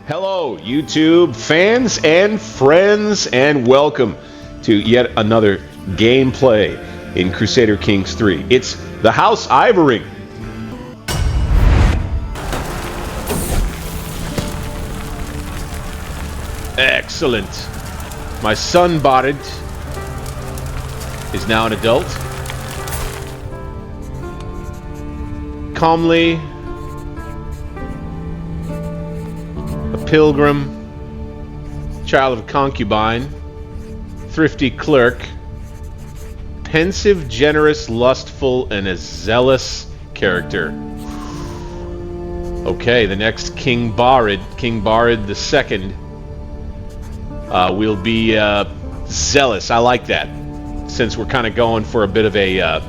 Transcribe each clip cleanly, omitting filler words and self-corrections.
Hello, YouTube fans and friends, and welcome to yet another gameplay in Crusader Kings 3. It's the House Ivaring. Excellent. My son Barid is now an adult. Calmly, pilgrim, child of concubine, thrifty clerk, pensive, generous, lustful, and a zealous character. Okay, the next King Barid II, will be zealous. I like that, since we're kind of going for a bit of a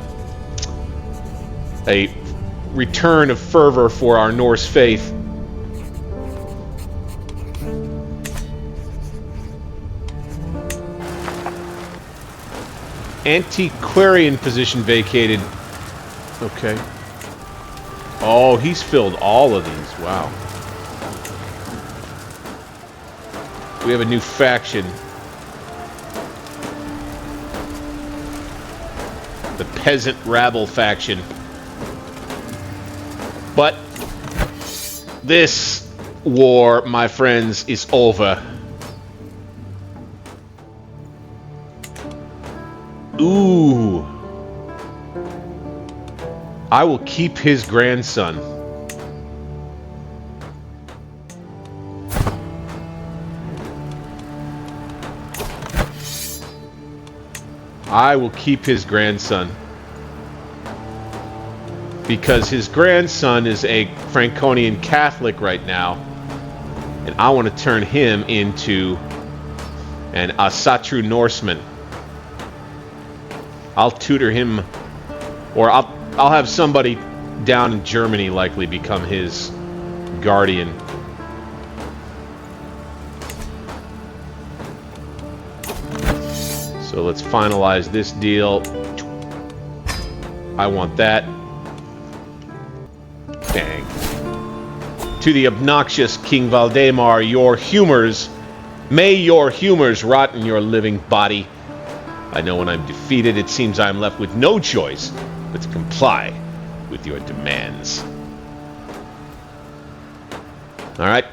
return of fervor for our Norse faith. Antiquarian position vacated. Okay. Oh, he's filled all of these. Wow. We have a new faction. The peasant rabble faction. But this war, my friends, is over. Ooh. I will keep his grandson. I will keep his grandson. Because his grandson is a Franconian Catholic right now. And I want to turn him into an Asatru Norseman. I'll tutor him, or I'll have somebody down in Germany likely become his guardian. So let's finalize this deal. I want that. Bang. To the obnoxious King Valdemar, may your humors rot in your living body. I know when I'm defeated, it seems I'm left with no choice but to comply with your demands. Alright.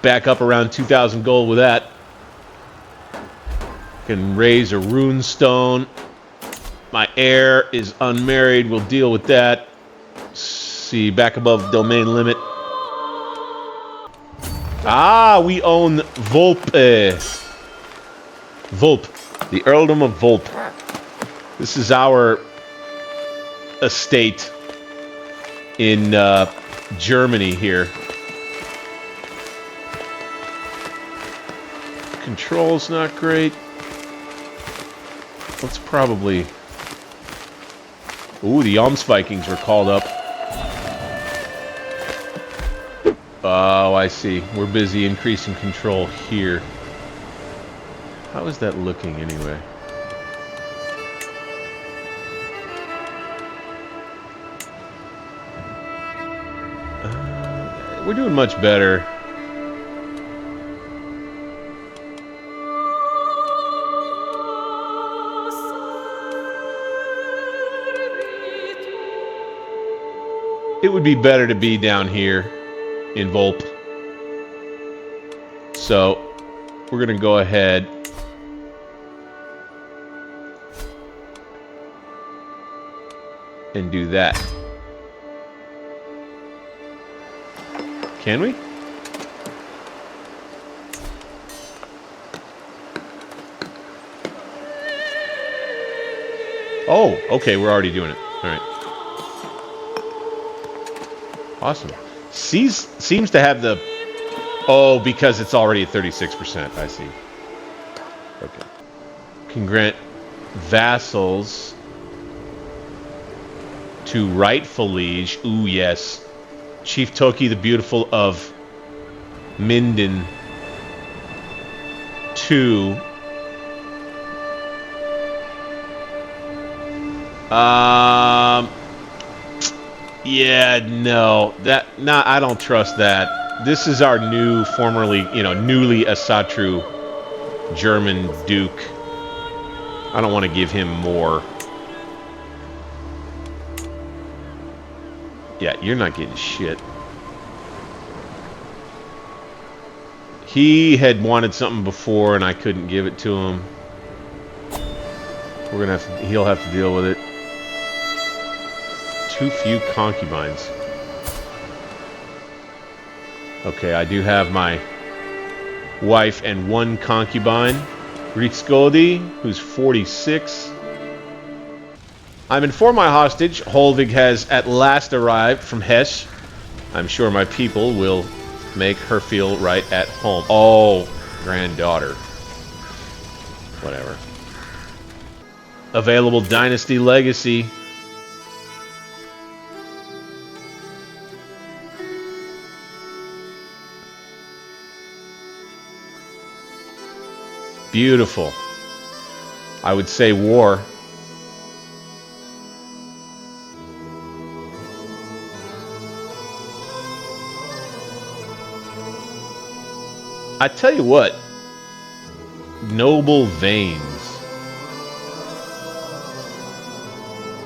Back up around 2,000 gold with that. Can raise a rune stone. My heir is unmarried. We'll deal with that. See, back above domain limit. Ah, we own Volpe. Volpe. The Earldom of Volpe. This is our estate in Germany here. Control's not great. Let's probably... Ooh, the Vikings were called up. Oh, I see. We're busy increasing control here. How is that looking anyway? We're doing much better. It would be better to be down here in Volpe. So, we're going to go ahead and do that. Can we? Oh, okay, we're already doing it. All right. Awesome. Seems to have the... Oh, because it's already at 36%. I see. Okay. Can grant vassals to rightful liege. Ooh, yes. Chief Toki the Beautiful of Minden 2. Yeah, no. I don't trust that. This is our new, formerly, newly Asatru German Duke. I don't want to give him more. Yeah, you're not getting shit. He had wanted something before and I couldn't give it to him. We're gonna have to, he'll have to deal with it. Too few concubines. Okay, I do have my wife and one concubine, Ritskodi, who's 46. I'm informed my hostage, Holvig, has at last arrived from Hesse. I'm sure my people will make her feel right at home. Oh, granddaughter. Whatever. Available Dynasty Legacy. Beautiful. I would say war. I tell you what, noble veins.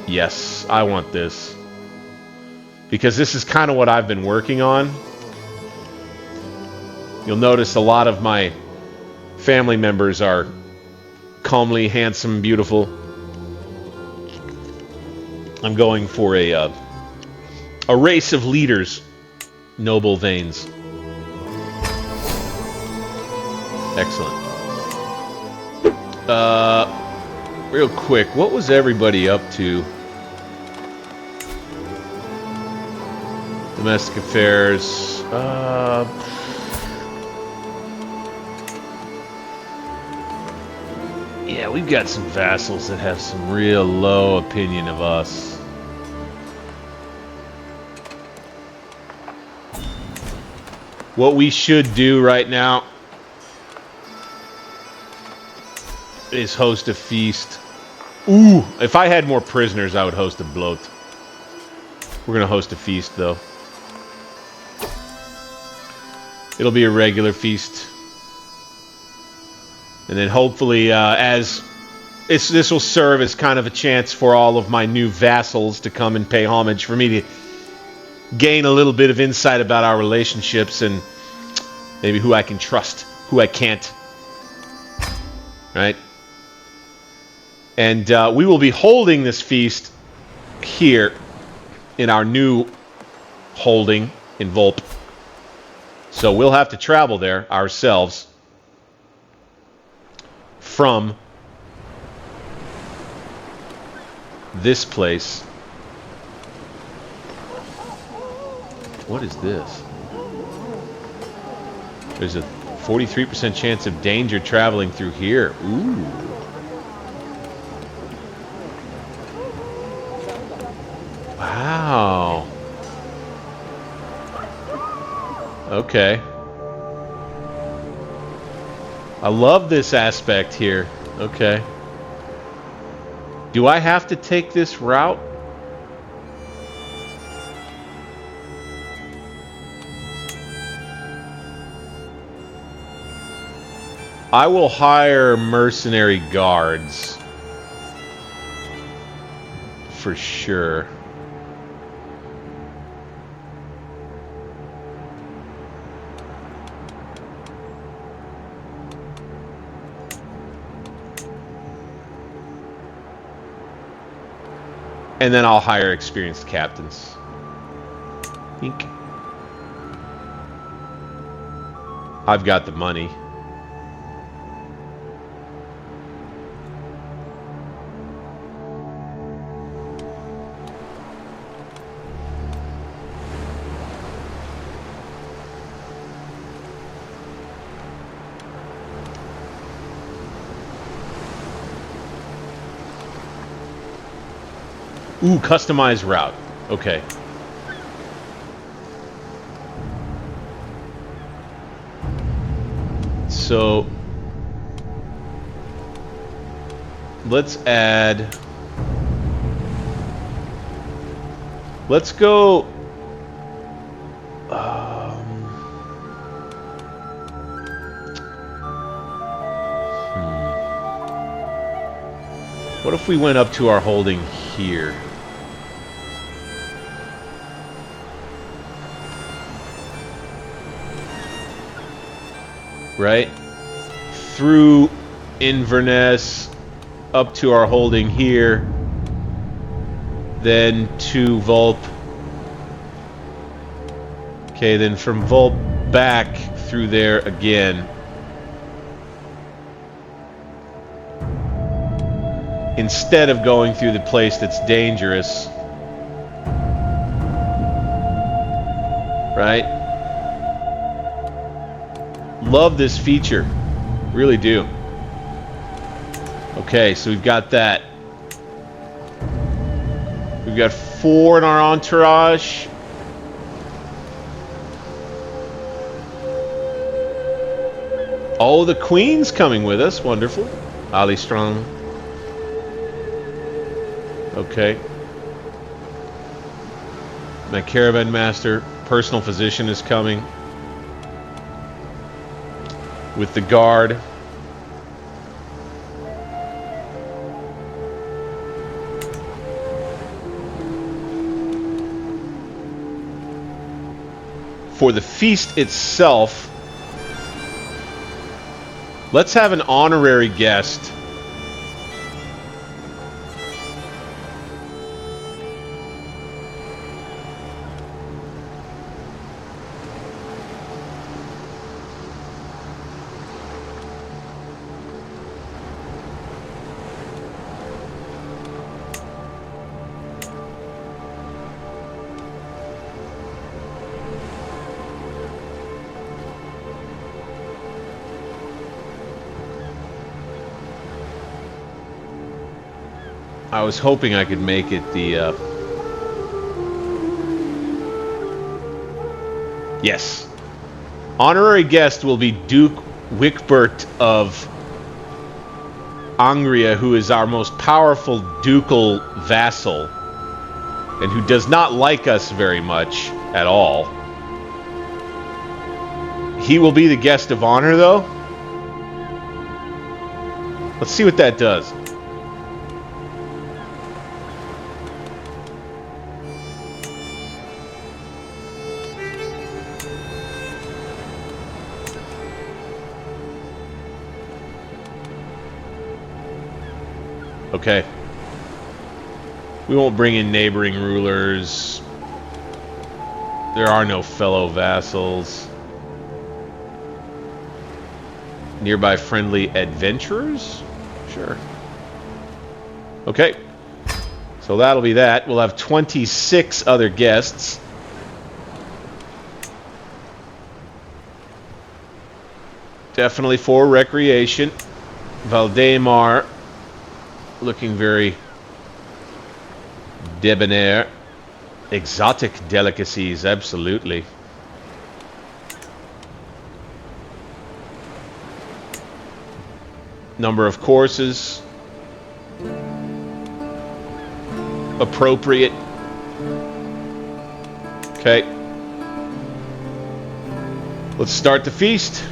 Yes, I want this. Because this is kind of what I've been working on. You'll notice a lot of my family members are comely, handsome, beautiful. I'm going for a race of leaders, noble veins. Excellent. Real quick, what was everybody up to? Domestic affairs. Yeah, we've got some vassals that have some real low opinion of us. What we should do right now is host a feast. Ooh, if I had more prisoners, I would host a bloat. We're gonna host a feast, though. It'll be a regular feast. And then hopefully, this will serve as kind of a chance for all of my new vassals to come and pay homage, for me to gain a little bit of insight about our relationships and maybe who I can trust, who I can't. Right? And we will be holding this feast here in our new holding in Volp. So we'll have to travel there ourselves from this place. What is this? There's a 43% chance of danger traveling through here. Ooh. Wow. Okay. I love this aspect here. Okay. Do I have to take this route? I will hire mercenary guards. For sure. And then I'll hire experienced captains. Ink. I've got the money. Ooh, customized route. Okay. So let's add. Let's go. What if we went up to our holding here? Right? Through Inverness, up to our holding here, then to Vulp. Okay, then from Vulp back through there again. Instead of going through the place that's dangerous. Right? Love this feature. Really do. Okay, so we've got that. We've got 4 in our entourage. Oh, the Queen's coming with us. Wonderful. Ali Strong. Okay. My caravan master, personal physician, is coming. With the guard. For the feast itself, let's have an honorary guest. I was hoping I could make it the... Yes. Honorary guest will be Duke Wigbert of Angria, who is our most powerful ducal vassal, and who does not like us very much at all. He will be the guest of honor, though. Let's see what that does. Okay. We won't bring in neighboring rulers. There are no fellow vassals. Nearby friendly adventurers? Sure. Okay. So that'll be that. We'll have 26 other guests. Definitely for recreation. Valdemar looking very debonair. Exotic delicacies, absolutely. Number of courses. Appropriate. Okay. Let's start the feast.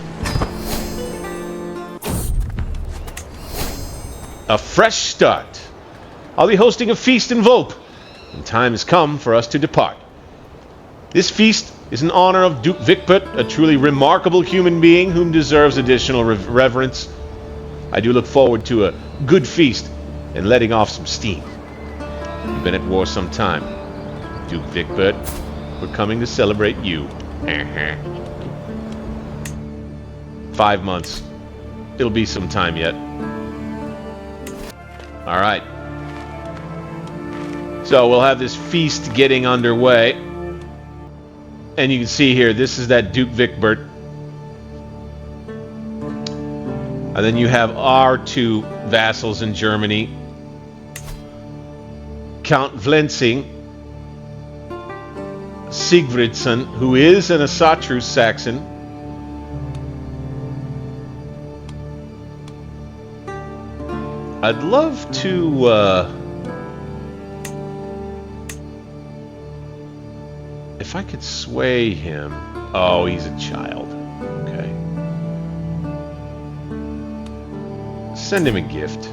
A fresh start. I'll be hosting a feast in Vulp, and time has come for us to depart. This feast is in honor of Duke Wigbert, a truly remarkable human being whom deserves additional reverence. I do look forward to a good feast and letting off some steam. You've been at war some time, Duke Wigbert. We're coming to celebrate you. 5 months. It'll be some time yet. All right. So we'll have this feast getting underway. And you can see here, this is that Duke Wigbert. And then you have our 2 vassals in Germany. Count Vlensing, Sigfridsson, who is an Asatru Saxon. I'd love to if I could sway him. Oh, he's a child. Okay. Send him a gift.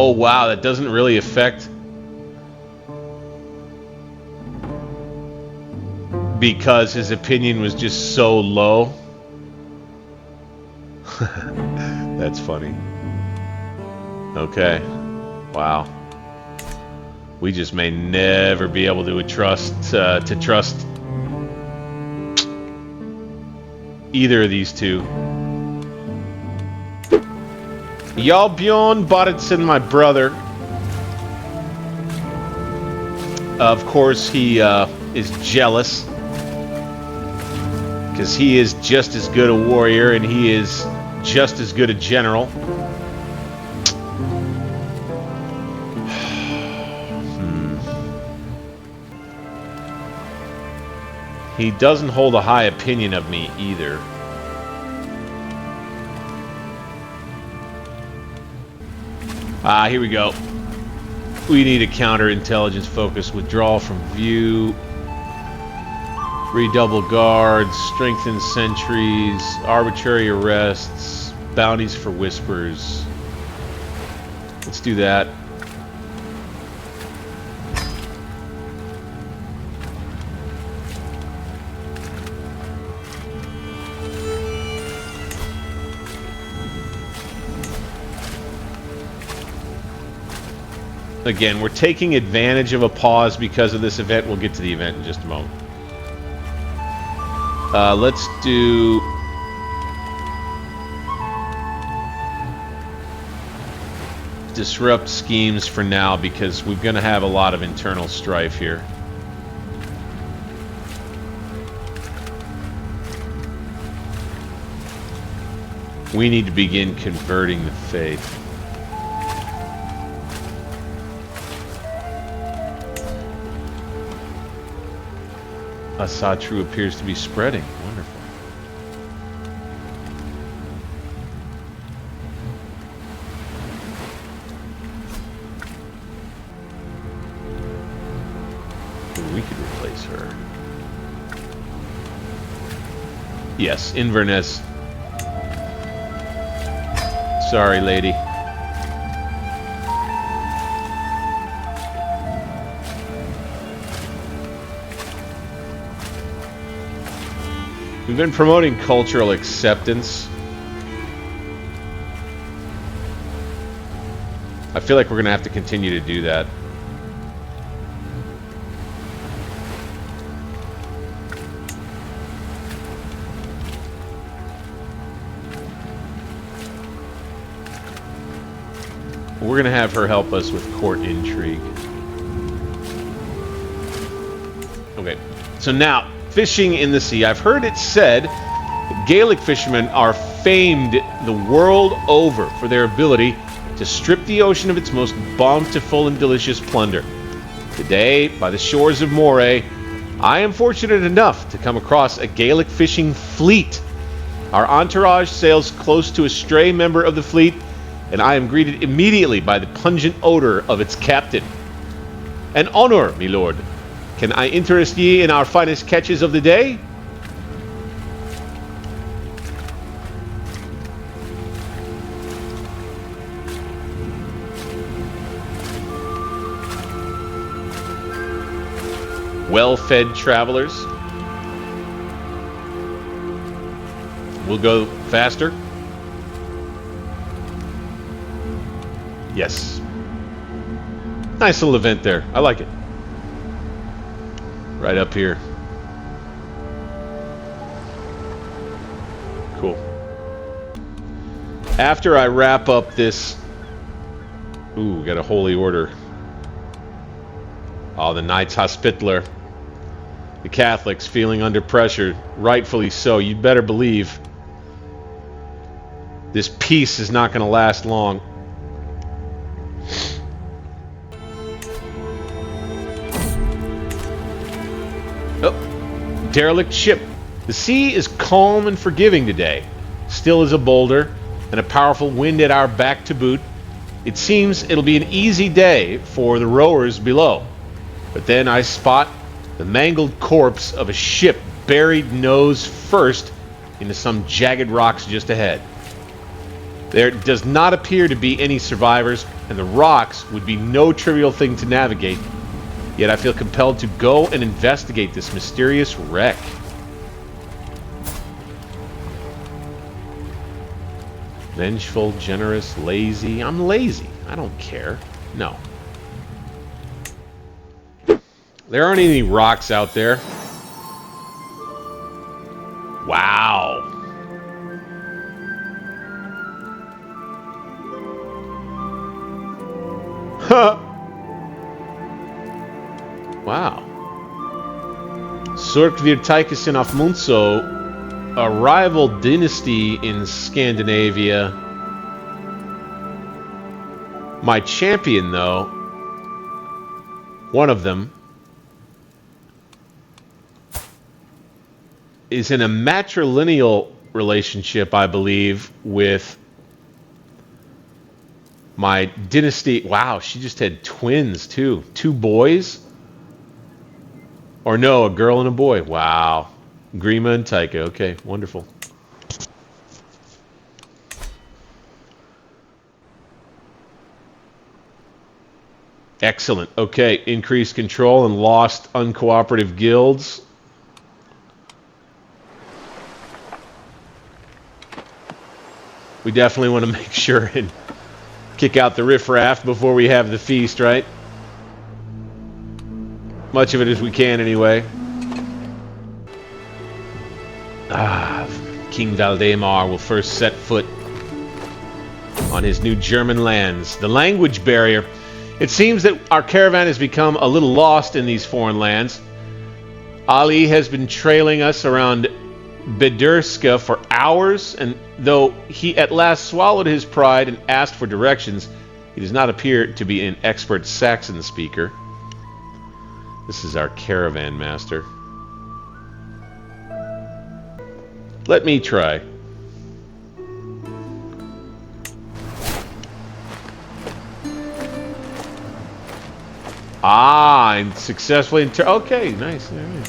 Oh, wow, that doesn't really affect... Because his opinion was just so low. That's funny. Okay. Wow. We just may never be able to trust either of these two. Bjorn Bariddsson, my brother. Of course, he is jealous. Because he is just as good a warrior and he is just as good a general. He doesn't hold a high opinion of me either. Here we go. We need a counterintelligence focus. Withdrawal from view. Redouble guards. Strengthen sentries. Arbitrary arrests. Bounties for whispers. Let's do that. Again, we're taking advantage of a pause because of this event. We'll get to the event in just a moment. Let's do... disrupt schemes for now because we're going to have a lot of internal strife here. We need to begin converting the faith. Asatru appears to be spreading. Wonderful. We could replace her. Yes, Inverness. Sorry, lady. We've been promoting cultural acceptance. I feel like we're going to have to continue to do that. We're going to have her help us with court intrigue. Okay, so now... fishing in the sea. I've heard it said that Gaelic fishermen are famed the world over for their ability to strip the ocean of its most bountiful and delicious plunder. Today, by the shores of Moray, I am fortunate enough to come across a Gaelic fishing fleet. Our entourage sails close to a stray member of the fleet, and I am greeted immediately by the pungent odor of its captain. An honor, my lord. Can I interest ye in our finest catches of the day? Well-fed travelers. We'll go faster. Yes. Nice little event there. I like it. Right up here. Cool. After I wrap up this... Ooh, we got a holy order. Oh, the Knights Hospitaller. The Catholics feeling under pressure. Rightfully so. You'd better believe this peace is not going to last long. Derelict ship. The sea is calm and forgiving today, still as a boulder, and a powerful wind at our back to boot. It seems it'll be an easy day for the rowers below. But then I spot the mangled corpse of a ship buried nose first into some jagged rocks just ahead. There does not appear to be any survivors, and the rocks would be no trivial thing to navigate. Yet I feel compelled to go and investigate this mysterious wreck. Vengeful, generous, lazy. I'm lazy. I don't care. No. There aren't any rocks out there. Wow. Huh. Wow. Surkvirtaikisin af Munso, a rival dynasty in Scandinavia. My champion, though, one of them, is in a matrilineal relationship, I believe, with my dynasty. Wow, she just had twins, too. 2 boys? Or no, a girl and a boy. Wow. Grima and Taika. Okay, wonderful. Excellent. Okay, increased control and lost uncooperative guilds. We definitely want to make sure and kick out the riffraff before we have the feast, right? Much of it as we can, anyway. King Valdemar will first set foot on his new German lands. The language barrier. It seems that our caravan has become a little lost in these foreign lands. Ali has been trailing us around Bedurska for hours, and though he at last swallowed his pride and asked for directions, he does not appear to be an expert Saxon speaker. This is our caravan master. Let me try. And successfully okay, nice. All right.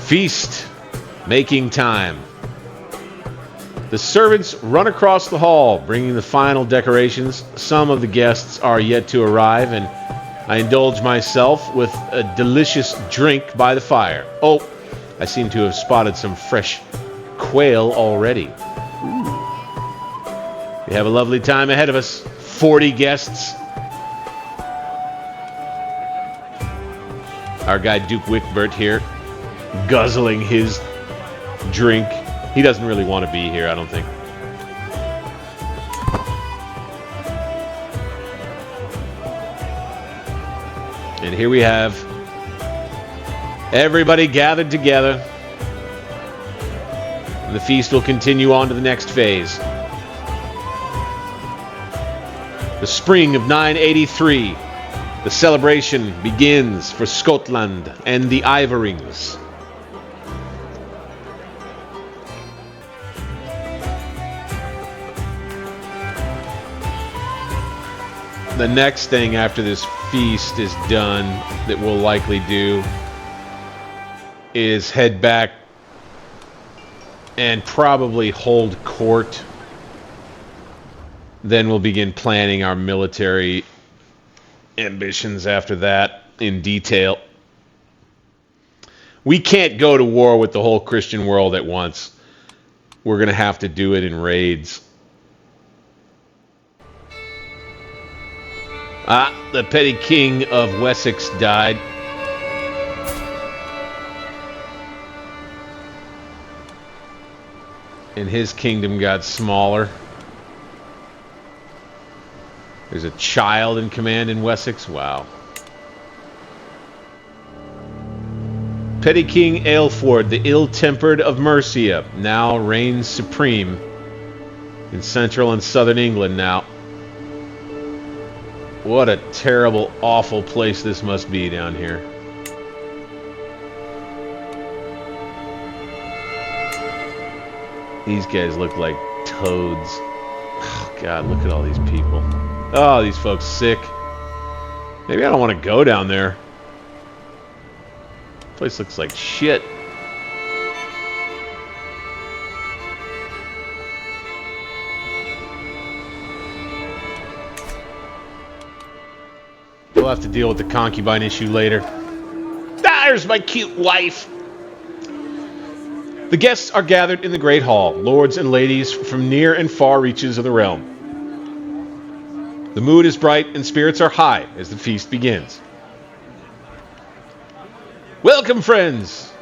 Feast. Making time. The servants run across the hall, bringing the final decorations. Some of the guests are yet to arrive, and I indulge myself with a delicious drink by the fire. Oh, I seem to have spotted some fresh quail already. Ooh. We have a lovely time ahead of us. 40 guests. Our guy Duke Wickbert here, guzzling his drink. He doesn't really want to be here, I don't think. And here we have everybody gathered together. The feast will continue on to the next phase. The spring of 983. The celebration begins for Scotland and the Ivarings. The next thing after this feast is done that we'll likely do is head back and probably hold court. Then we'll begin planning our military ambitions after that in detail. We can't go to war with the whole Christian world at once. We're going to have to do it in raids. The petty king of Wessex died. And his kingdom got smaller. There's a child in command in Wessex. Wow. Petty King Aelford, the ill-tempered of Mercia, now reigns supreme in central and southern England now. What a terrible, awful place this must be down here. These guys look like toads. Oh, God, look at all these people. Oh, these folks sick. Maybe I don't want to go down there. Place looks like shit. We'll have to deal with the concubine issue later. There's my cute wife! The guests are gathered in the great hall, lords and ladies from near and far reaches of the realm. The mood is bright and spirits are high as the feast begins. Welcome, friends!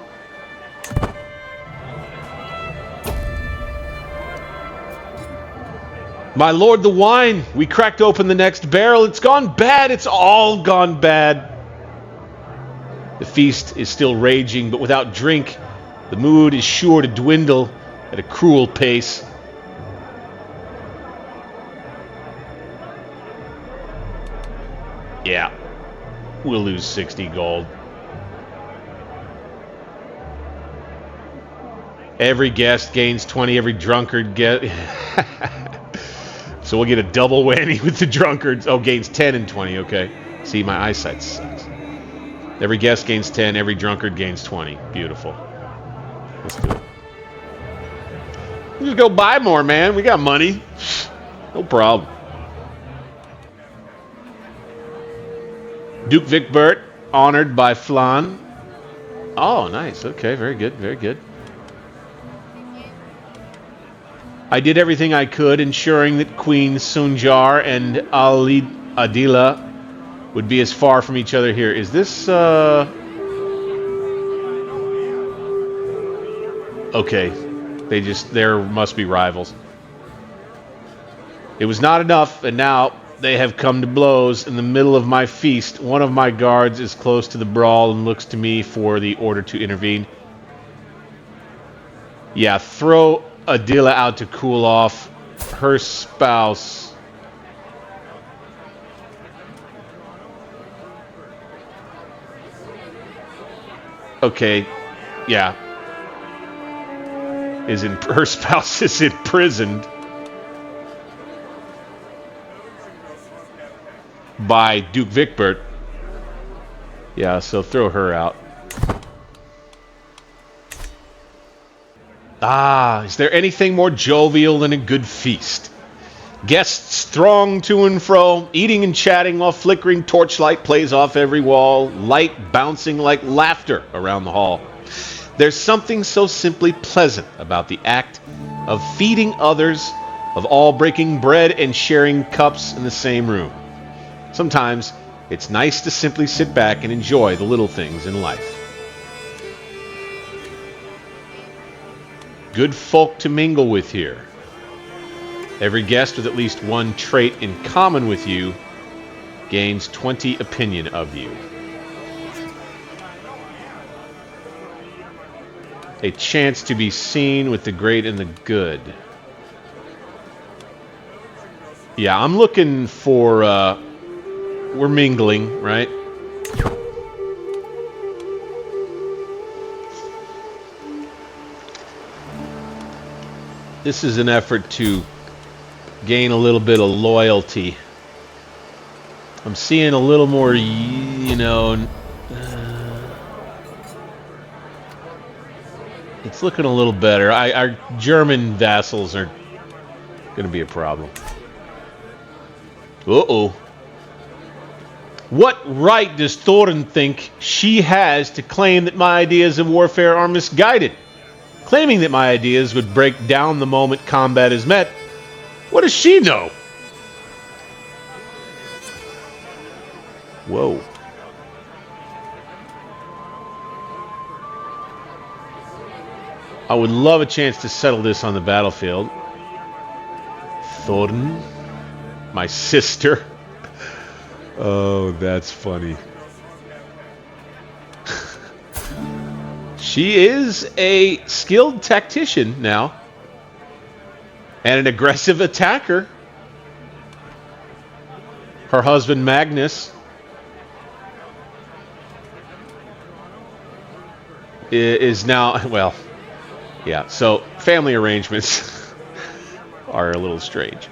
My lord, the wine! We cracked open the next barrel. It's gone bad. It's all gone bad. The feast is still raging, but without drink, the mood is sure to dwindle at a cruel pace. Yeah, we'll lose 60 gold. Every guest gains 20, every drunkard So we'll get a double whammy with the drunkards. Oh, gains 10 and 20, okay. See, my eyesight sucks. Every guest gains 10, every drunkard gains 20. Beautiful. Let's do it. We'll just go buy more, man. We got money. No problem. Duke Vicbert, honored by Flan. Oh, nice. Okay, very good, very good. I did everything I could, ensuring that Queen Sunjar and Adila would be as far from each other here. Is this, okay. There must be rivals. It was not enough, and now they have come to blows in the middle of my feast. One of my guards is close to the brawl and looks to me for the order to intervene. Yeah, throw Adila out to cool off. Her spouse. Okay, yeah. Her spouse is imprisoned by Duke Vicbert. Yeah, so throw her out. Ah, is there anything more jovial than a good feast? Guests throng to and fro, eating and chatting while flickering torchlight plays off every wall, light bouncing like laughter around the hall. There's something so simply pleasant about the act of feeding others, of all breaking bread and sharing cups in the same room. Sometimes it's nice to simply sit back and enjoy the little things in life. Good folk to mingle with here. Every guest with at least one trait in common with you gains 20 opinion of you. A chance to be seen with the great and the good. Yeah, I'm looking for, we're mingling, right? This is an effort to gain a little bit of loyalty. I'm seeing a little more, you know, it's looking a little better. Our German vassals are going to be a problem. Uh-oh. What right does Thorin think she has to claim that my ideas of warfare are misguided? Claiming that my ideas would break down the moment combat is met. What does she know? Whoa. I would love a chance to settle this on the battlefield. Thorin, my sister. Oh, that's funny. She is a skilled tactician now. And an aggressive attacker. Her husband, Magnus, is now, well, yeah, so family arrangements are a little strange.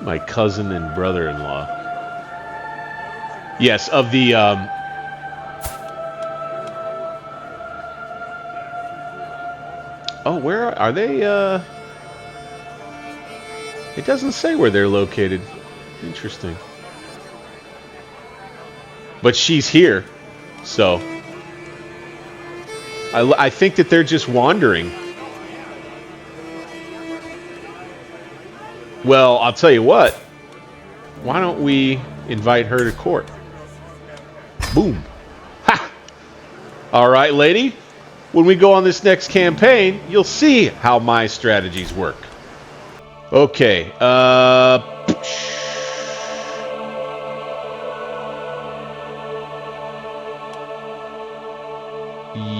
My cousin and brother-in-law. Yes, of the... Oh, where are they? It doesn't say where they're located. Interesting. But she's here, so... I think that they're just wandering. Well, I'll tell you what. Why don't we invite her to court? Boom. Ha! All right, lady. When we go on this next campaign, you'll see how my strategies work. Okay.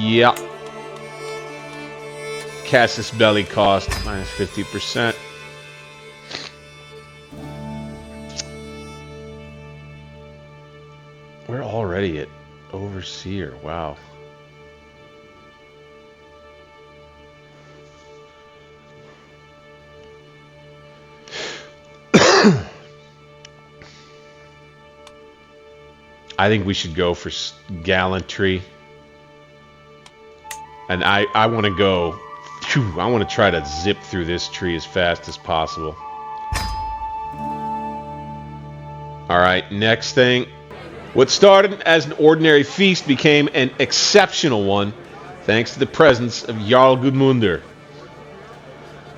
Yeah. Casus belly cost minus 50%. We're already at overseer. Wow. I think we should go for gallantry. And I want to go... Phew, I want to try to zip through this tree as fast as possible. Alright, next thing. What started as an ordinary feast became an exceptional one, thanks to the presence of Jarl Gudmundur.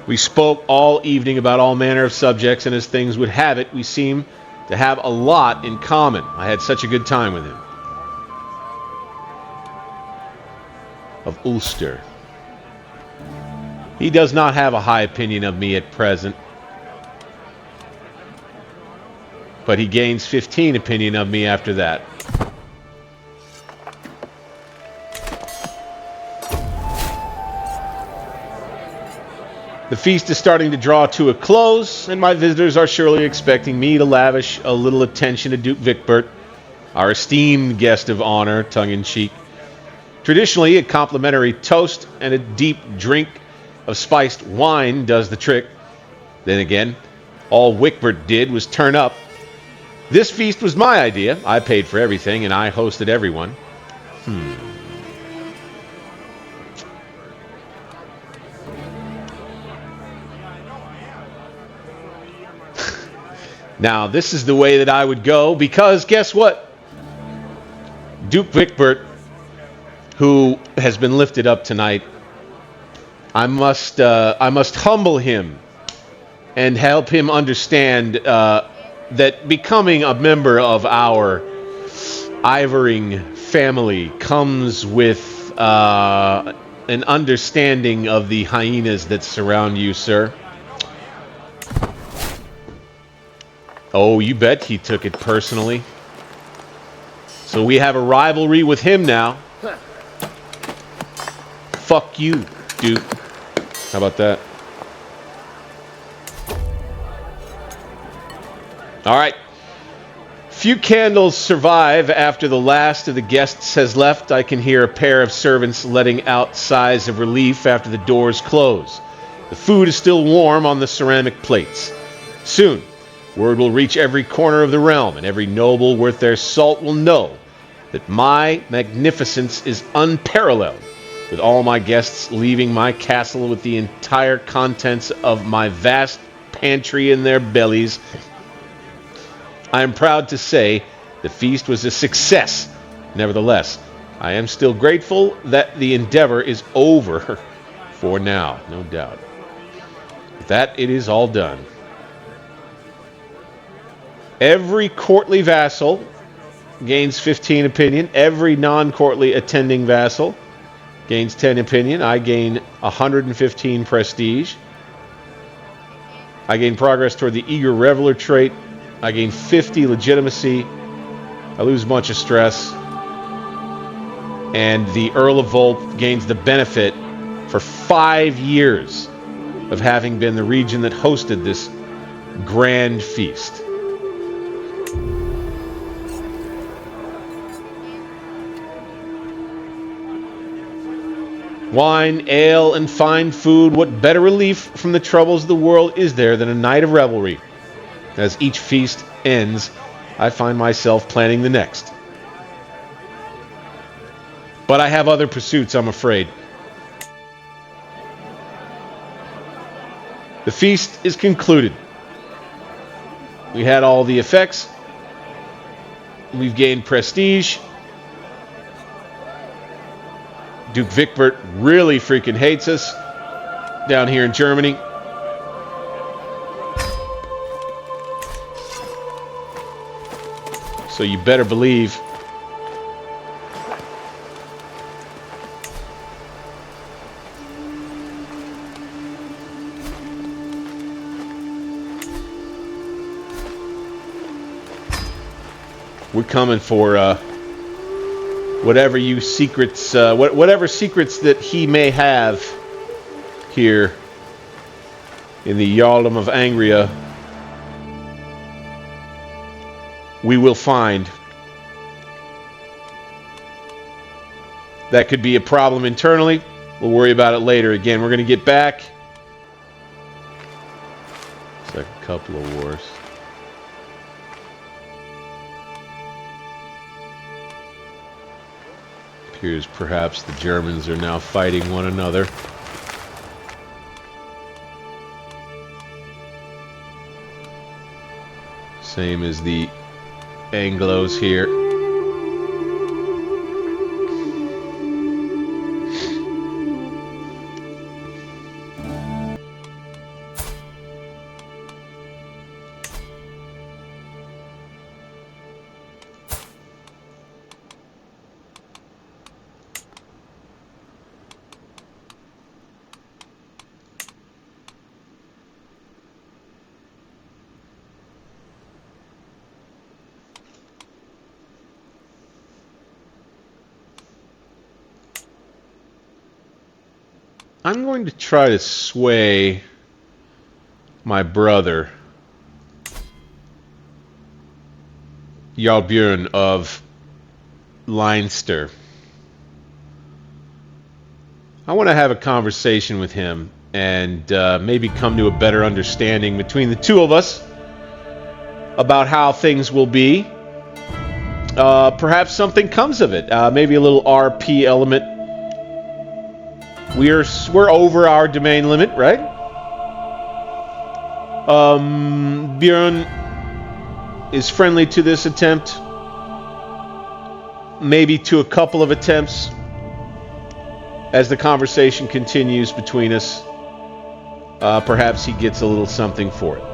We spoke all evening about all manner of subjects, and as things would have it, we seemed to have a lot in common. I had such a good time with him. Of Ulster. He does not have a high opinion of me at present, but he gains 15 opinion of me after that. The feast is starting to draw to a close, and my visitors are surely expecting me to lavish a little attention to Duke Vicbert, our esteemed guest of honor, tongue-in-cheek. Traditionally, a complimentary toast and a deep drink of spiced wine does the trick. Then again, all Wickbert did was turn up. This feast was my idea. I paid for everything, and I hosted everyone. Now, this is the way that I would go, because guess what? Duke Wickbert, who has been lifted up tonight, I must humble him and help him understand that becoming a member of our Ivaring family comes with an understanding of the hyenas that surround you, sir. Oh, you bet he took it personally. So we have a rivalry with him now. Fuck you, Duke. How about that? All right. Few candles survive after the last of the guests has left. I can hear a pair of servants letting out sighs of relief after the doors close. The food is still warm on the ceramic plates. Soon, word will reach every corner of the realm, and every noble worth their salt will know that my magnificence is unparalleled, with all my guests leaving my castle with the entire contents of my vast pantry in their bellies. I am proud to say the feast was a success. Nevertheless, I am still grateful that the endeavor is over for now, no doubt. With that, it is all done. Every courtly vassal gains 15 opinion. Every non-courtly attending vassal gains 10 opinion. I gain 115 prestige. I gain progress toward the eager reveler trait. I gain 50 legitimacy. I lose a bunch of stress. And the Earl of Volp gains the benefit for 5 years of having been the region that hosted this grand feast. Wine, ale, and fine food, what better relief from the troubles of the world is there than a night of revelry? As each feast ends, I find myself planning the next. But I have other pursuits, I'm afraid. The feast is concluded. We had all the effects. We've gained prestige. Duke Vicbert really freaking hates us down here in Germany. So you better believe we're coming for whatever you secrets, whatever secrets that he may have here in the Jarldom of Angria. We will find. That could be a problem internally. We'll worry about it later. Again, we're going to get back. It's like a couple of wars. Appears perhaps the Germans are now fighting one another. Same as the Anglos here. I'm going to try to sway my brother, Jarl Björn of Leinster. I want to have a conversation with him and maybe come to a better understanding between the two of us about how things will be. Perhaps something comes of it. Maybe a little RP element. We're over our domain limit, right? Björn is friendly to this attempt. Maybe to a couple of attempts as the conversation continues between us. Perhaps he gets a little something for it.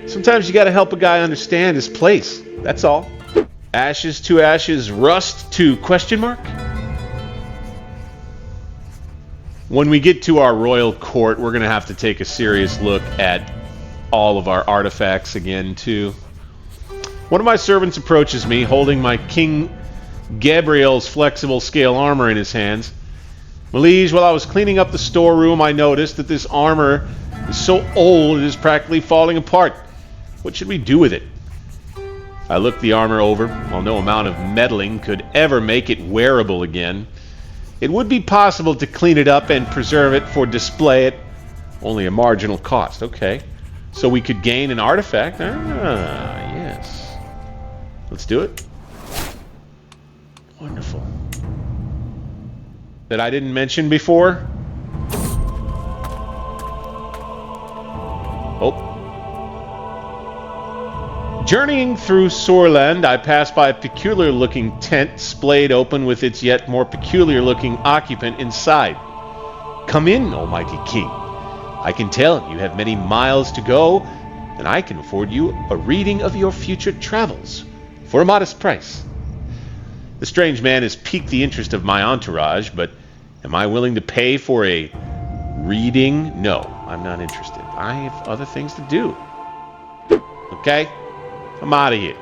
Sometimes you got to help a guy understand his place. That's all. Ashes to ashes, rust to question mark? When we get to our royal court, we're going to have to take a serious look at all of our artifacts again, too. One of my servants approaches me, holding my King Gabriel's flexible scale armor in his hands. My liege, while I was cleaning up the storeroom, I noticed that this armor is so old it is practically falling apart. What should we do with it? I looked the armor over. While no amount of meddling could ever make it wearable again, it would be possible to clean it up and preserve it for display at only a marginal cost. Okay. So we could gain an artifact. Ah, yes. Let's do it. Wonderful. That I didn't mention before? Oh. Journeying through Sourland, I passed by a peculiar-looking tent splayed open with its yet more peculiar-looking occupant inside. Come in, almighty king. I can tell you have many miles to go, and I can afford you a reading of your future travels for a modest price. The strange man has piqued the interest of my entourage, but am I willing to pay for a reading? No, I'm not interested. I have other things to do. Okay? I'm out of here.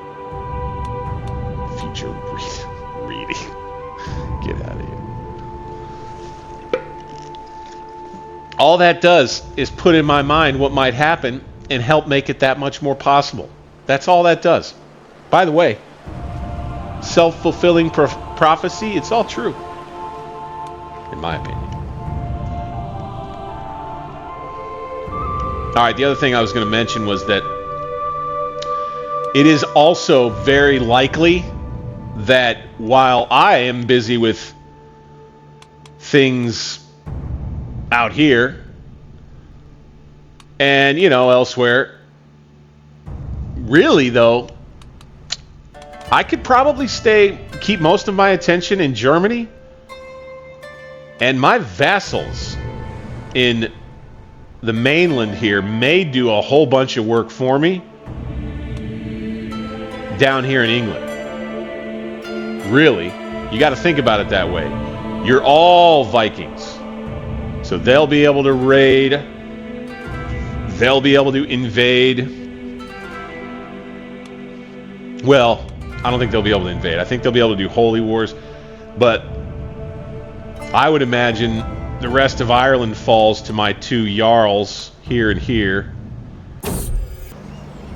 Future reading. Get out of here. All that does is put in my mind what might happen and help make it that much more possible. That's all that does. By the way, self-fulfilling prophecy, it's all true. In my opinion. Alright, the other thing I was going to mention was that it is also very likely that while I am busy with things out here and, you know, elsewhere, really though, I could probably keep most of my attention in Germany, and my vassals in the mainland here may do a whole bunch of work for me down here in England. Really, you got to think about it that way. You're all Vikings, so they'll be able to raid, they'll be able to invade. Well, I don't think they'll be able to invade. I think they'll be able to do holy wars, but I would imagine the rest of Ireland falls to my two jarls here and here.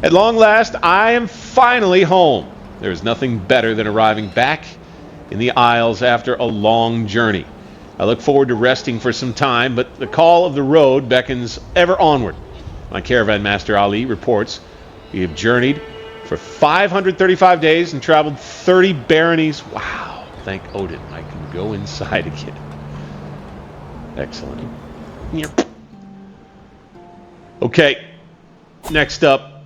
At long last, I am finally home. There is nothing better than arriving back in the Isles after a long journey. I look forward to resting for some time, but the call of the road beckons ever onward. My caravan master Ali reports we have journeyed for 535 days and traveled 30 baronies. Wow, thank Odin, I can go inside again. Excellent. Yep. Okay, next up,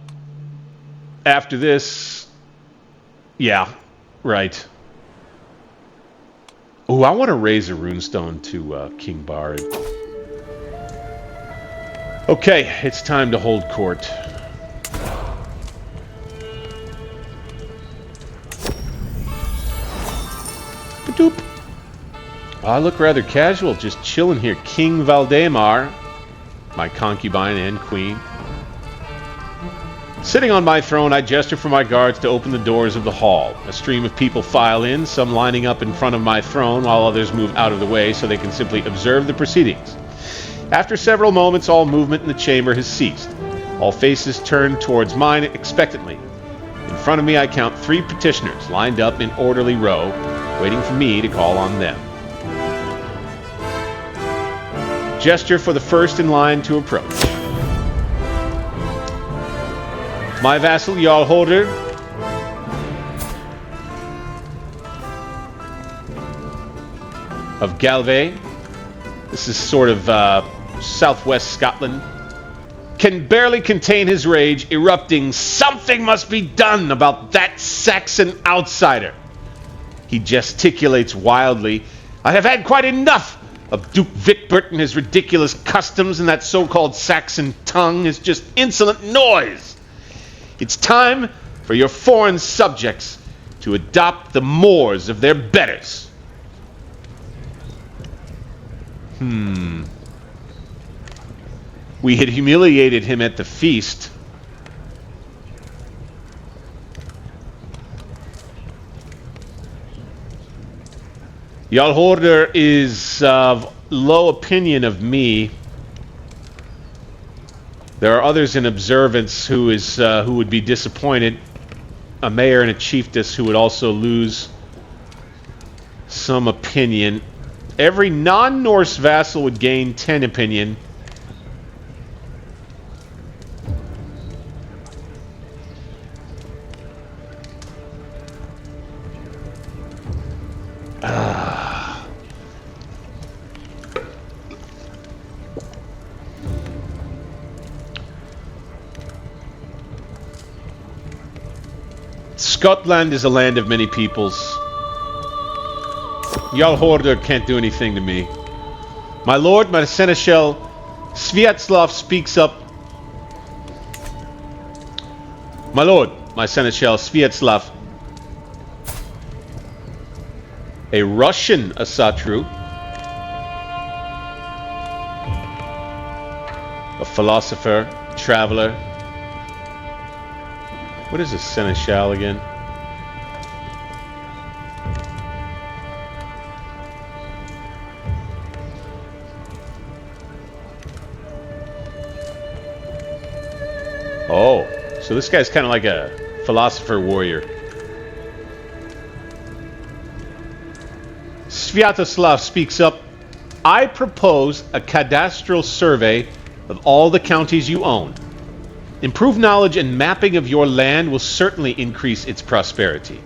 after this, yeah, right. Oh, I want to raise a runestone to King Barid. Okay, it's time to hold court. Ba-doop. I look rather casual, just chilling here. King Valdemar, my concubine and queen. Sitting on my throne, I gesture for my guards to open the doors of the hall. A stream of people file in, some lining up in front of my throne, while others move out of the way so they can simply observe the proceedings. After several moments, all movement in the chamber has ceased. All faces turn towards mine expectantly. In front of me, I count 3 petitioners lined up in orderly row, waiting for me to call on them. Gesture for the first in line to approach. My vassal, Jarl Holder, of Galway, this is sort of southwest Scotland, can barely contain his rage, erupting, "Something must be done about that Saxon outsider." He gesticulates wildly. "I have had quite enough of Duke Vicbert and his ridiculous customs, and that so-called Saxon tongue is just insolent noise. It's time for your foreign subjects to adopt the mores of their betters." We had humiliated him at the feast. Jarl Holder is of low opinion of me. There are others in observance who would be disappointed. A mayor and a chiefess who would also lose some opinion. Every non-Norse vassal would gain 10 opinion. Scotland is a land of many peoples. Jarl Holder can't do anything to me. My lord, my seneschal Sviatslav speaks up. My lord, my seneschal Sviatslav. A Russian Asatru. A philosopher, traveler. What is a seneschal again? Oh, so this guy's kind of like a philosopher warrior. Sviatoslav speaks up. I propose a cadastral survey of all the counties you own. Improved knowledge and mapping of your land will certainly increase its prosperity.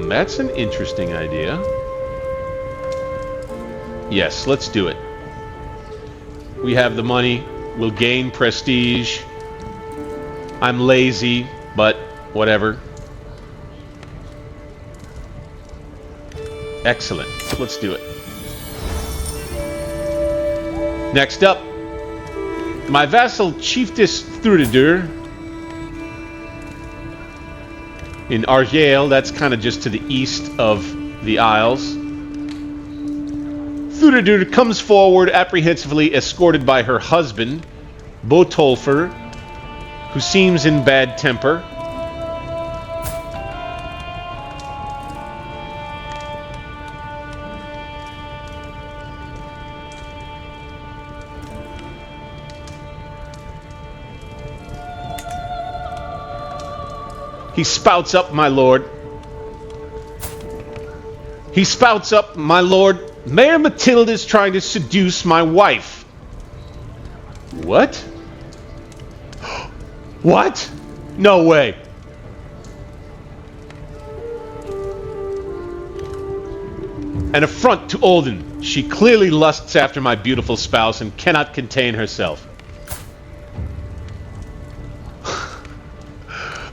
That's an interesting idea. Yes, let's do it. We have the money. We'll gain prestige. I'm lazy, but whatever. Excellent. Let's do it. Next up, my vassal Chiefess Thuridur in Argyll. That's kind of just to the east of the Isles. Thuridur comes forward apprehensively, escorted by her husband, Botolfer, who seems in bad temper. He spouts up, my lord. He spouts up, my lord. Mayor Matilda is trying to seduce my wife. What? What? No way. An affront to Olden. She clearly lusts after my beautiful spouse and cannot contain herself.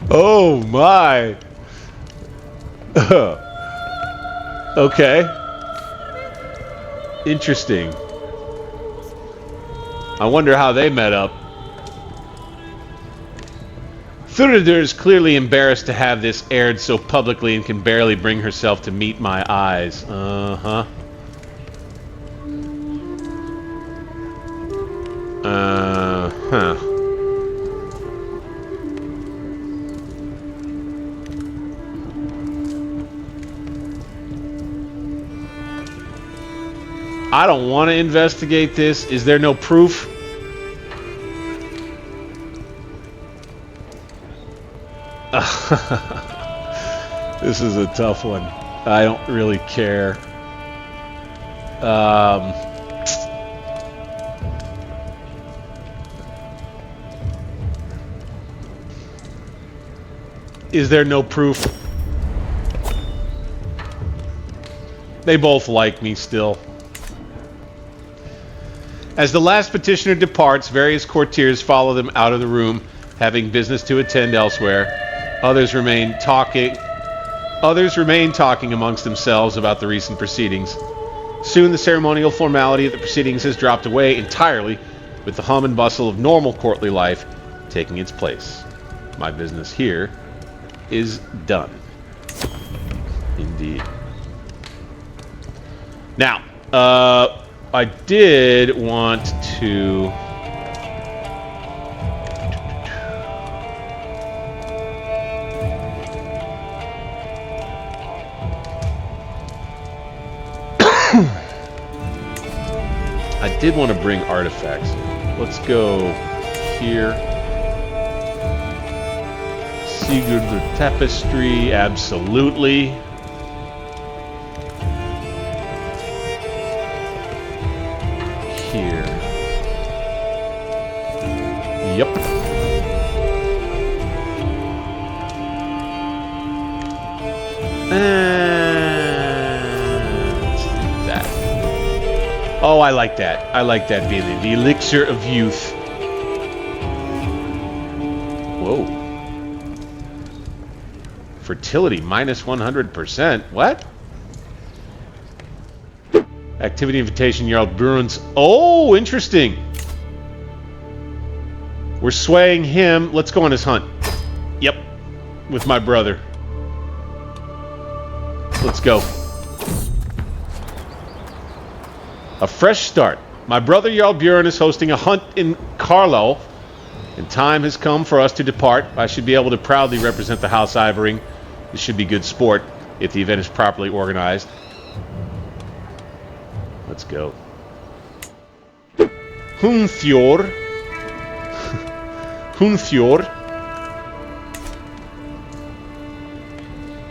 Oh my. Okay. Interesting. I wonder how they met up. Thuridur is clearly embarrassed to have this aired so publicly and can barely bring herself to meet my eyes. Uh-huh. Uh-huh. I don't want to investigate this. Is there no proof? This is a tough one. I don't really care. Is there no proof? They both like me still. As the last petitioner departs, various courtiers follow them out of the room, having business to attend elsewhere. Others remain talking amongst themselves about the recent proceedings. Soon the ceremonial formality of the proceedings has dropped away entirely, with the hum and bustle of normal courtly life taking its place. My business here is done. Indeed. Now, I did want to... I did want to bring artifacts. Let's go here. Sigurd the Tapestry, absolutely. Here. Yep. Let's do that. Oh, I like that. I like that feeling. The elixir of youth. Whoa. Fertility minus 100%. What? Activity invitation, Jarl Burun's. Oh, interesting. We're swaying him. Let's go on his hunt. Yep. With my brother. Let's go. A fresh start. My brother Jarl Buren is hosting a hunt in Carlo, and time has come for us to depart. I should be able to proudly represent the House Ivaring. This should be good sport if the event is properly organized. Let's go. Hunthjord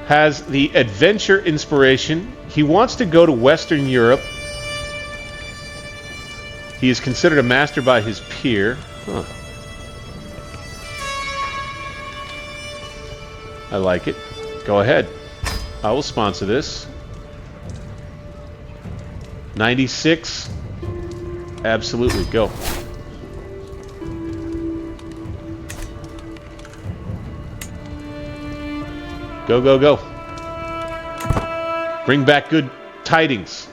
has the adventure inspiration. He wants to go to Western Europe He is considered a master by his peer. Huh. I like it. Go ahead. I will sponsor this. 96. Absolutely. Go. Go, go, go. Bring back good tidings.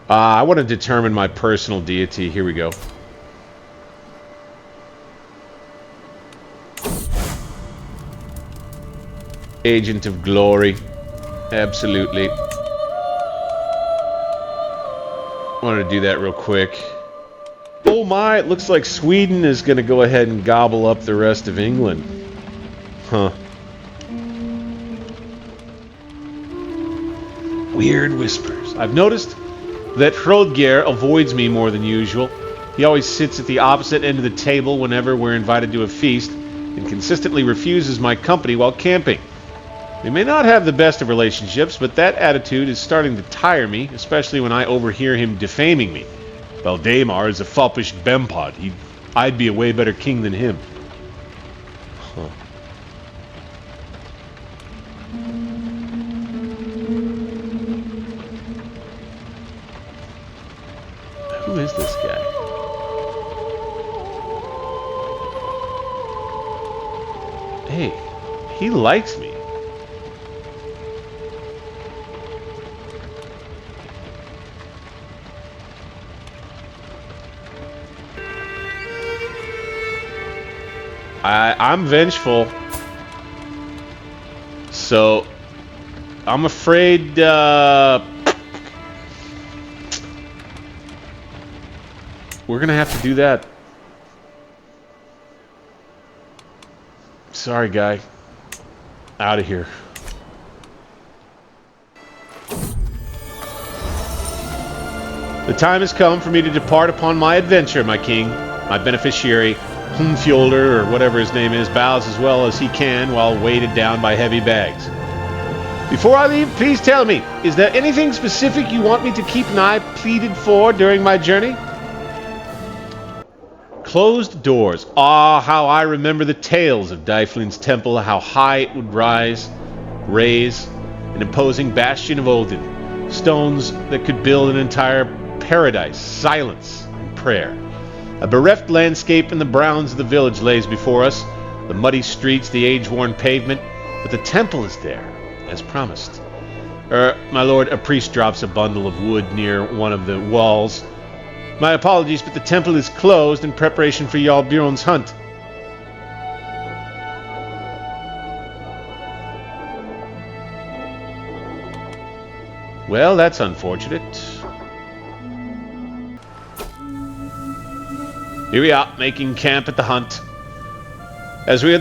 I want to determine my personal deity. Here we go. Agent of Glory. Absolutely. I wanted to do that real quick. Oh my, it looks like Sweden is going to go ahead and gobble up the rest of England. Huh. Weird whispers. I've noticed that Hrodger avoids me more than usual. He always sits at the opposite end of the table whenever we're invited to a feast, and consistently refuses my company while camping. We may not have the best of relationships, but that attitude is starting to tire me, especially when I overhear him defaming me. Valdemar is a foppish bempod. I'd be a way better king than him. Huh. Who is this guy? Hey, he likes me. I'm vengeful, so I'm afraid we're gonna have to do that. Sorry, guy. Out of here. The time has come for me to depart upon my adventure, my king. My beneficiary, Humfjolder, or whatever his name is, bows as well as he can while weighted down by heavy bags. Before I leave, please tell me, is there anything specific you want me to keep an eye pleaded for during my journey? Closed doors. Ah, how I remember the tales of Dyflin's temple, how high it would raise, an imposing bastion of Odin. Stones that could build an entire paradise, silence and prayer. A bereft landscape in the browns of the village lays before us, the muddy streets, the age-worn pavement, but the temple is there, as promised. My lord, a priest drops a bundle of wood near one of the walls. My apologies, but the temple is closed in preparation for Jarl Bjorn's hunt. Well, that's unfortunate. Here we are, making camp at the hunt. As we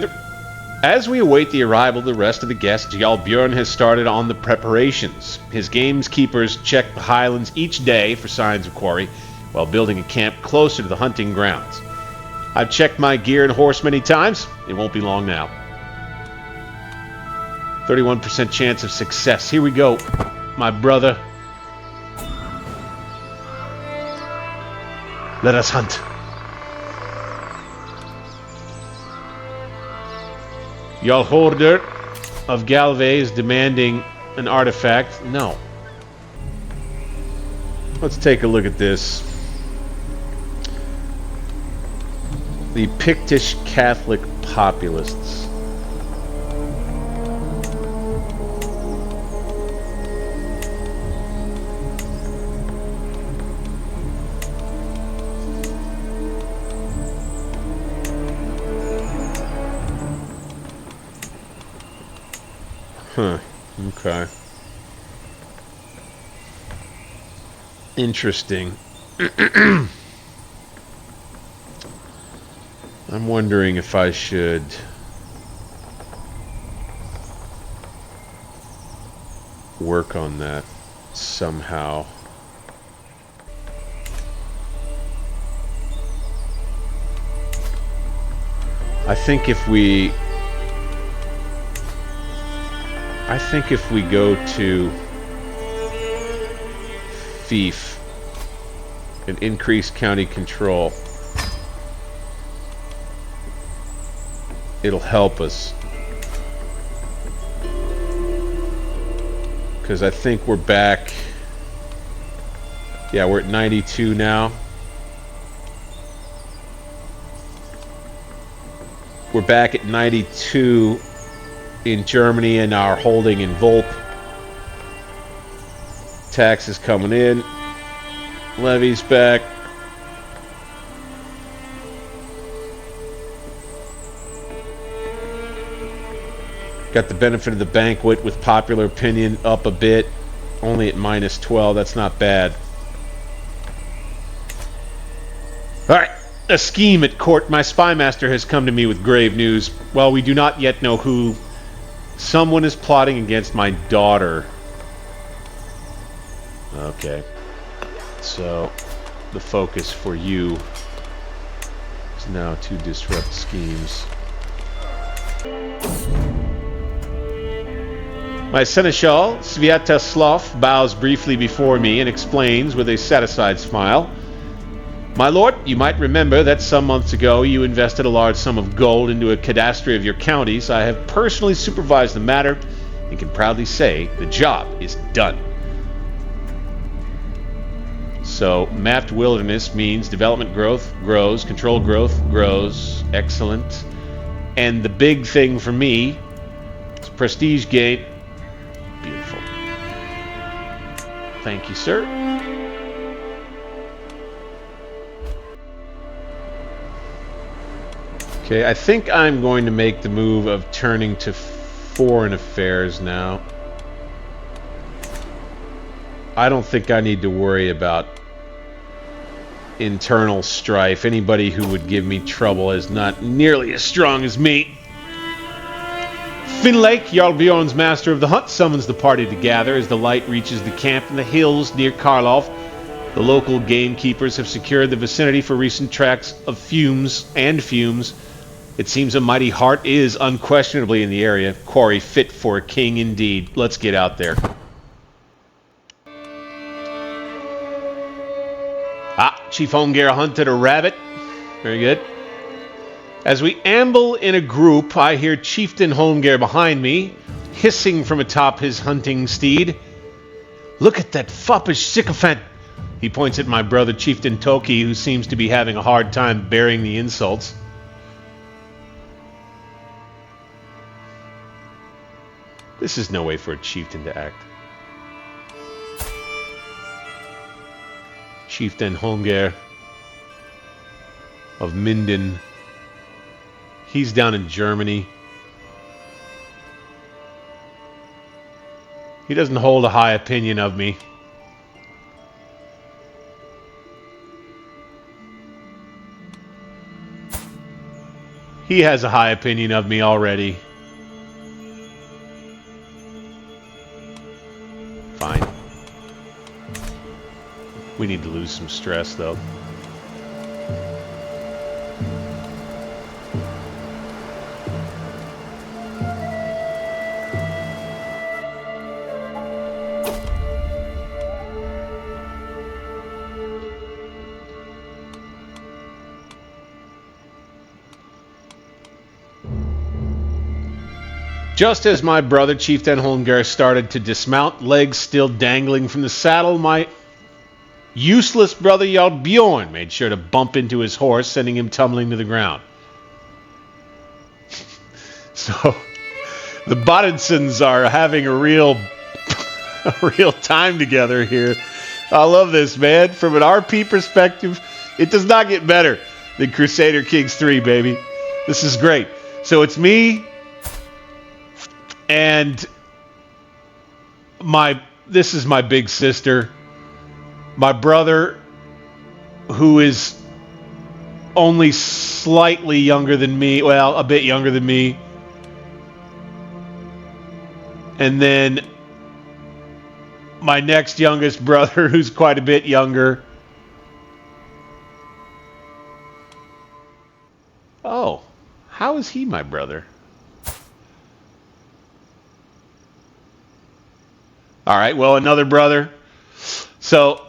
await the arrival of the rest of the guests, Jarl Bjorn has started on the preparations. His gamekeepers check the highlands each day for signs of quarry, while building a camp closer to the hunting grounds. I've checked my gear and horse many times. It won't be long now. 31% chance of success. Here we go, my brother. Let us hunt. Jarl Hrodger of Galve is demanding an artifact. No. Let's take a look at this. The Pictish Catholic Populists. Huh. Okay. Interesting. I'm wondering if I should work on that somehow. I think if we go to fief and increase county control. It'll help us. Because I think we're back. Yeah, we're at 92 now. We're back at 92 in Germany and our holding in Volk. Taxes coming in. Levies back. Got the benefit of the banquet with popular opinion up a bit. Only at minus 12. That's not bad. Alright. A scheme at court. My spymaster has come to me with grave news. Well, we do not yet know who. Someone is plotting against my daughter. Okay. So, the focus for you is now to disrupt schemes. My seneschal, Sviatoslav, bows briefly before me and explains with a satisfied smile. My lord, you might remember that some months ago you invested a large sum of gold into a cadastry of your counties. I have personally supervised the matter and can proudly say the job is done. So, mapped wilderness means development growth grows, control growth grows. Excellent. And the big thing for me is prestige gain. Beautiful. Thank you, sir. Okay, I think I'm going to make the move of turning to foreign affairs now. I don't think I need to worry about internal strife. Anybody who would give me trouble is not nearly as strong as me. Finnlake, Jarl Bjorn's master of the hunt, summons the party to gather as the light reaches the camp in the hills near Karlov. The local gamekeepers have secured the vicinity for recent tracks of fumes. It seems a mighty hart is unquestionably in the area. Quarry fit for a king indeed. Let's get out there. Chief Holmgar hunted a rabbit. Very good. As we amble in a group, I hear Chieftain Holmgar behind me, hissing from atop his hunting steed. Look at that foppish sycophant! He points at my brother Chieftain Toki, who seems to be having a hard time bearing the insults. This is no way for a chieftain to act. Chieftain Holmgar of Minden. He's down in Germany. He doesn't hold a high opinion of me. He has a high opinion of me already. Fine. We need to lose some stress, though. Just as my brother, Chieftain Holmgar, started to dismount, legs still dangling from the saddle, my useless brother Jarl Bjorn made sure to bump into his horse, sending him tumbling to the ground. So, the Baridssons are having a real time together here. I love this, man. From an RP perspective, it does not get better than Crusader Kings 3, baby. This is great. So it's me and this is my big sister. My brother, who is only slightly younger than me, well, a bit younger than me. And then my next youngest brother, who's quite a bit younger. Oh, how is he my brother? All right, well, another brother. So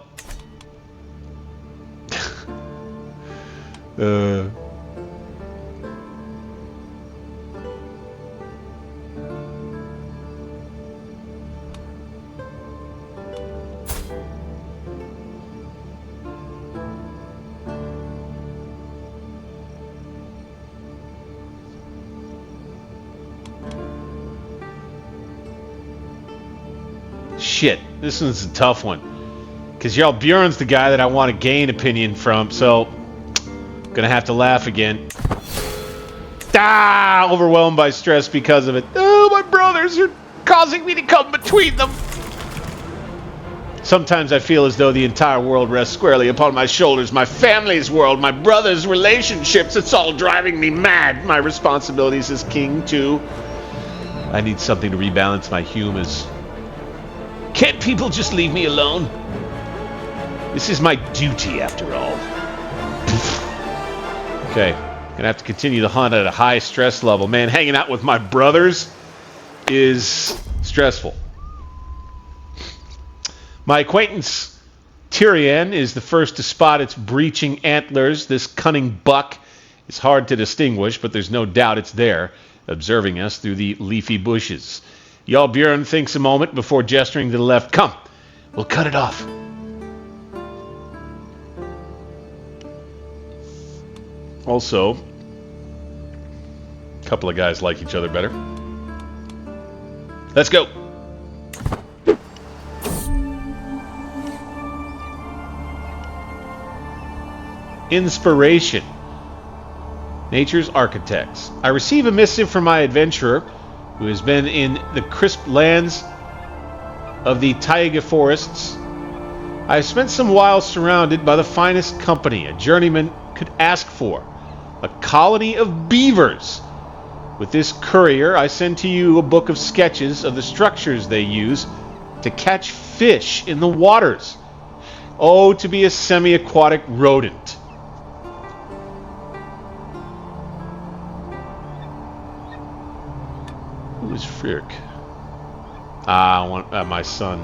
Shit, this one's a tough one. Because Jarl Bjorn's the guy that I want to gain opinion from, so... Gonna have to laugh again. Ah! Overwhelmed by stress because of it. Oh, my brothers are causing me to come between them. Sometimes I feel as though the entire world rests squarely upon my shoulders. My family's world, my brothers' relationships, it's all driving me mad. My responsibilities as king, too. I need something to rebalance my humors. Can't people just leave me alone? This is my duty, after all. Okay, gonna have to continue the hunt at a high stress level. Man, hanging out with my brothers is stressful. My acquaintance Tyrian is the first to spot its breaching antlers. This cunning buck is hard to distinguish, but there's no doubt it's there, observing us through the leafy bushes. Jarl Bjorn thinks a moment before gesturing to the left. Come, we'll cut it off. Also, a couple of guys like each other better. Let's go. Inspiration. Nature's architects. I receive a missive from my adventurer, who has been in the crisp lands of the taiga forests. I have spent some while surrounded by the finest company a journeyman could ask for. A colony of beavers. With this courier, I send to you a book of sketches of the structures they use to catch fish in the waters. Oh, to be a semi-aquatic rodent. Who is Frick? I want my son.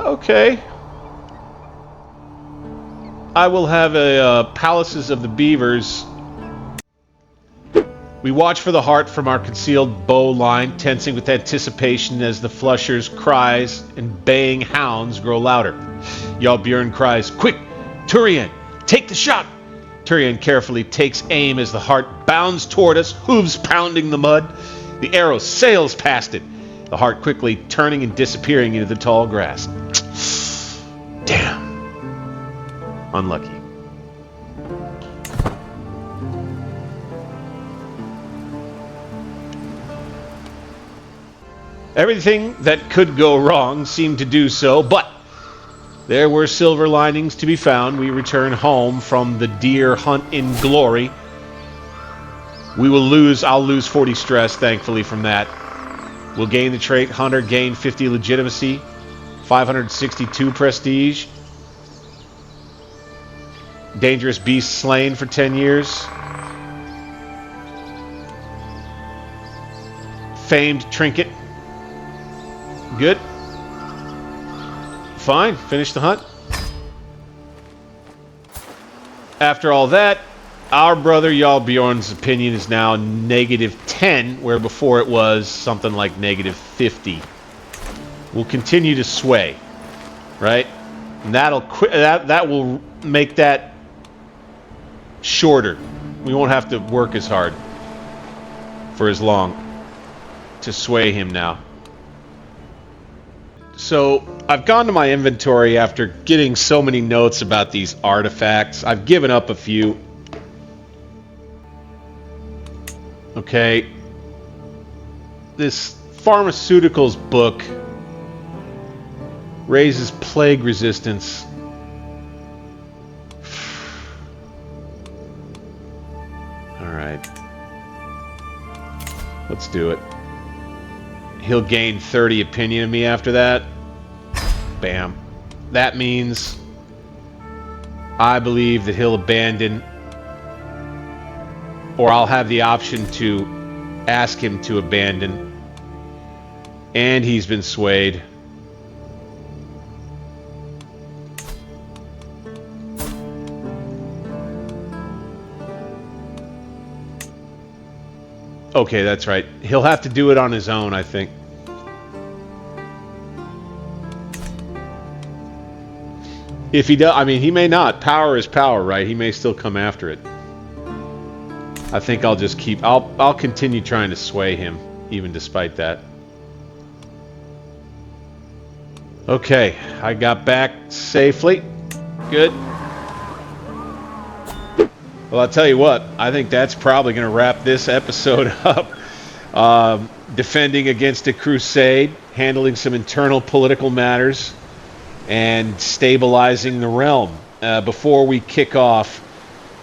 Okay. I will have a Palaces of the Beavers. We watch for the heart from our concealed bow line, tensing with anticipation as the flushers' cries and baying hounds grow louder. Jarl Bjorn cries, "Quick, Tyrian, take the shot!" Tyrian carefully takes aim as the heart bounds toward us, hooves pounding the mud. The arrow sails past it, the heart quickly turning and disappearing into the tall grass. Damn. Unlucky. Everything that could go wrong seemed to do so, but there were silver linings to be found. We return home from the deer hunt in glory. I'll lose 40 stress, thankfully, from that. We'll gain the trait Hunter, gain 50 legitimacy, 562 prestige. Dangerous beast slain for 10 years. Famed trinket. Good. Fine, finish the hunt. After all that, our brother Jarl Bjorn's opinion is now -10, where before it was something like -50. We'll continue to sway, right? And that will make that shorter. We won't have to work as hard for as long to sway him now. So I've gone to my inventory after getting so many notes about these artifacts. I've given up a few. Okay. This pharmaceuticals book raises plague resistance. Alright. Let's do it. He'll gain 30 opinion of me after that. Bam. That means I believe that he'll abandon, or I'll have the option to ask him to abandon. And he's been swayed. Okay, that's right. He'll have to do it on his own, I think. If he does, I mean, he may not. Power is power, right? He may still come after it. I think I'll just keep... I'll continue trying to sway him, even despite that. Okay, I got back safely. Good. Well, I'll tell you what. I think that's probably going to wrap this episode up. Defending against a crusade, handling some internal political matters, and stabilizing the realm. Before we kick off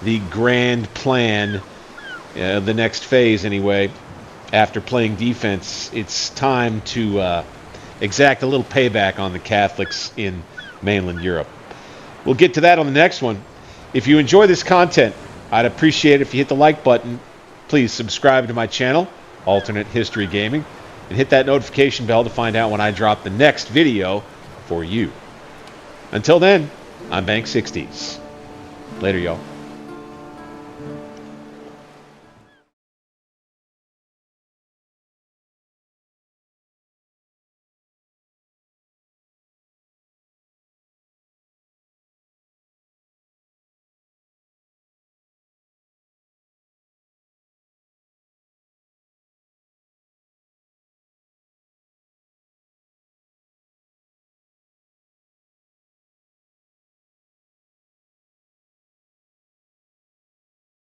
the grand plan, the next phase anyway, after playing defense, it's time to exact a little payback on the Catholics in mainland Europe. We'll get to that on the next one. If you enjoy this content, I'd appreciate it if you hit the like button. Please subscribe to my channel, Alternate History Gaming, and hit that notification bell to find out when I drop the next video for you. Until then, I'm Bank 60s. Later, y'all.